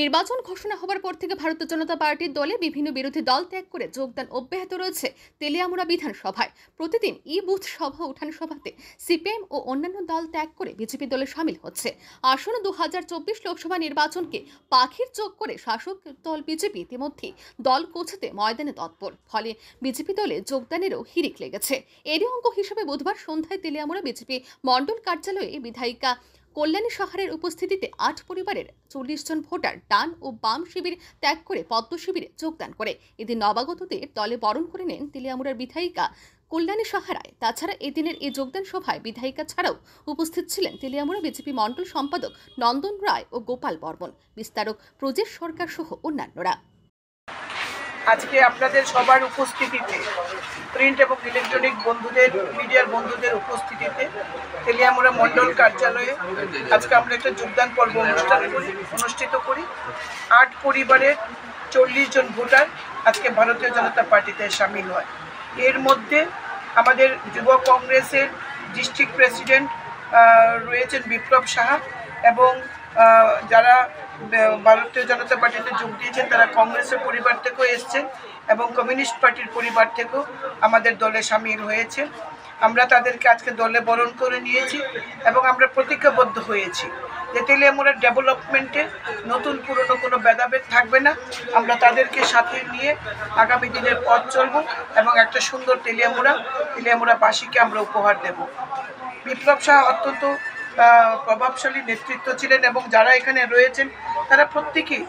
নির্বাচন ঘোষণা হবার পর থেকে ভারতীয় জনতা পার্টির দলে বিভিন্ন বিরোধী দল ত্যাগ করে যোগদান অব্যাহত রয়েছে তেলিয়ামুড়া বিধানসভায়। প্রতিদিন ই বুথ সভা উঠান সভাতে সিপিএম ও অন্যান্য দল ত্যাগ করে বিজেপি দলে সামিল হচ্ছে। আসন্ন 2024 লোকসভা নির্বাচনকে পাখির চোখ করে শাসক দল বিজেপি ইতিমধ্যেই দল গোছাতে ময়দানে তৎপর, ফলে বিজেপি দলে যোগদানেরও হিড়িক লেগেছে। এরই অঙ্গ হিসেবে বুধবার সন্ধ্যায় তেলিয়ামুড়া বিজেপি মণ্ডল কার্যালয়ে বিধায়িকা কল্যাণী সাহারের উপস্থিতিতে 8 পরিবারের 40 জন ভোটার ডান ও বাম শিবির ত্যাগ করে পদ্ম শিবিরে যোগদান করে এদিন নবাগতদের দলে বরণ করে নেন তেলিয়ামুড়ার বিধায়িকা কল্যাণী সাহারায়। তাছাড়া এদিনের এই যোগদান সভায় বিধায়িকা ছাড়াও উপস্থিত ছিলেন তেলিয়ামুড়া বিজেপি মণ্ডল সম্পাদক নন্দন রায় ও গোপাল বর্মন, বিস্তারক প্রজেশ সরকার সহ অন্যান্যরা। আজকে আপনাদের সবার উপস্থিতিতে, প্রিন্ট এবং ইলেকট্রনিক বন্ধুদের, মিডিয়ার বন্ধুদের উপস্থিতিতে তেলিয়ামুড়া মণ্ডল কার্যালয়ে আজকে আমরা একটা যোগদান পর্ব অনুষ্ঠিত করি। 8 পরিবারের 40 জন ভোটার আজকে ভারতীয় জনতা পার্টিতে সামিল হয়। এর মধ্যে আমাদের যুব কংগ্রেসের ডিস্ট্রিক্ট প্রেসিডেন্ট রয়েছেন বিপ্লব সাহা, এবং যারা ভারতীয় জনতা পার্টিতে যোগ দিয়েছেন তারা কংগ্রেসের পরিবার থেকেও এসছেন এবং কমিউনিস্ট পার্টির পরিবার থেকেও আমাদের দলে সামিল হয়েছে। আমরা তাদেরকে আজকে দলে বরণ করে নিয়েছি এবং আমরা প্রতিজ্ঞাবদ্ধ হয়েছি যে তেলিয়ামুড়ার ডেভেলপমেন্টে নতুন পুরনো কোনো ভেদাভেদ থাকবে না। আমরা তাদেরকে সাথে নিয়ে আগামী দিনের পথ চলব এবং একটা সুন্দর তেলিয়ামুড়াবাসীকে আমরা উপহার দেব। বিপ্লব শাহ অত্যন্ত প্রভাবশালী নেতৃত্ব ছিলেন এবং যারা এখানে রয়েছেন তারা প্রত্যেকেই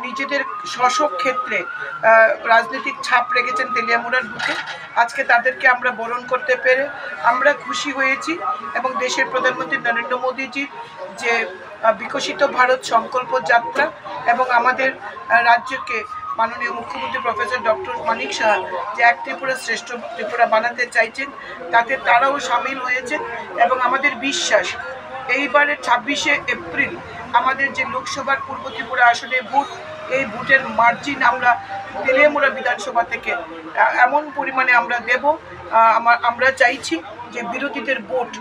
নিজেদের স্ব ক্ষেত্রে রাজনৈতিক ছাপ রেখেছেন তেলিয়ামুড়ার বুকে। আজকে তাদেরকে আমরা বরণ করতে পেরে আমরা খুশি হয়েছি এবং দেশের প্রধানমন্ত্রী নরেন্দ্র মোদীজির যে বিকশিত ভারত সংকল্প যাত্রা এবং আমাদের রাজ্যকে মাননীয় মুখ্যমন্ত্রী প্রফেসর ডক্টর মানিক সাহা যে এক ত্রিপুরা শ্রেষ্ঠ ত্রিপুরা বানাতে চাইছেন, তাতে তারাও সামিল হয়েছেন এবং আমাদের বিশ্বাস এইবারের 26শে এপ্রিল আমাদের যে লোকসভার পূর্ব ত্রিপুরা আসনে ভোট, এই ভোটের মার্জিন আমরা তেলিয়ামুড়া বিধানসভা থেকে এমন পরিমাণে আমরা দেব। আমরা চাইছি যে বিরোধীদের ভোট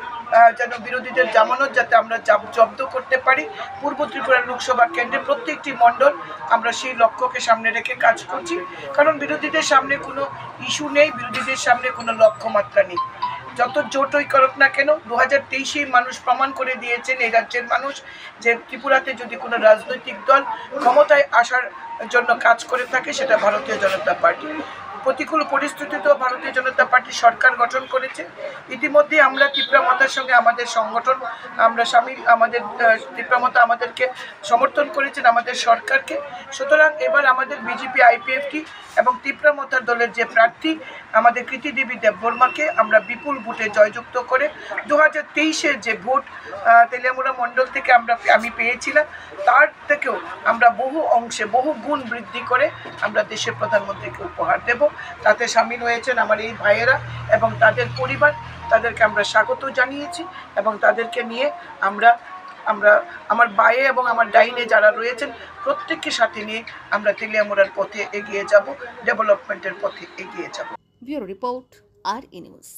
যেন বিরোধীদের জামানত যাতে আমরা জব্দ করতে পারি। পূর্ব ত্রিপুরা লোকসভা কেন্দ্রে প্রত্যেকটি মণ্ডল আমরা সেই লক্ষ্যকে সামনে রেখে কাজ করছি, কারণ বিরোধীদের সামনে কোনো ইস্যু নেই, বিরোধীদের সামনে কোনো লক্ষ্যমাত্রা নেই। যত জোটই করুক না কেন, 2023 মানুষ প্রমাণ করে দিয়েছেন, এই রাজ্যের মানুষ, যে ত্রিপুরাতে যদি কোনো রাজনৈতিক দল ক্ষমতায় আসার জন্য কাজ করে থাকে সেটা ভারতীয় জনতা পার্টি। প্রতিকূল পরিস্থিতিতেও ভারতীয় জনতা পার্টি সরকার গঠন করেছে। ইতিমধ্যে আমরা তীব্রমতার সঙ্গে আমাদের সংগঠন আমরা সামিল, আমাদের তীব্রমতা আমাদেরকে সমর্থন করেছেন আমাদের সরকারকে। সুতরাং এবার আমাদের বিজেপি আইপিএফটি এবং তীব্রমতার দলের যে প্রার্থী আমাদের কৃতিদেবী দেববর্মাকে আমরা বিপুল ভোটে জয়যুক্ত করে 2023-এর যে ভোট তেলিয়ামুড়া মণ্ডল থেকে আমি পেয়েছিলাম, তার থেকেও আমরা বহু অংশে বহু গুণ বৃদ্ধি করে আমরা দেশের প্রধানমন্ত্রীকে উপহার দেব। তাতে সামিল হয়েছেন আমার এই ভাইয়েরা এবং তাদের পরিবার, তাদেরকে আমরা স্বাগত জানিয়েছি এবং তাদেরকে নিয়ে আমরা আমার বায়ে এবং আমার ডাইনে যারা রয়েছেন প্রত্যেককে সাথে নিয়ে আমরা তেলিয়ামুড়ার পথে এগিয়ে যাব, ডেভেলপমেন্টের পথে এগিয়ে যাব। ব্যুরো রিপোর্ট, আর নিউজ।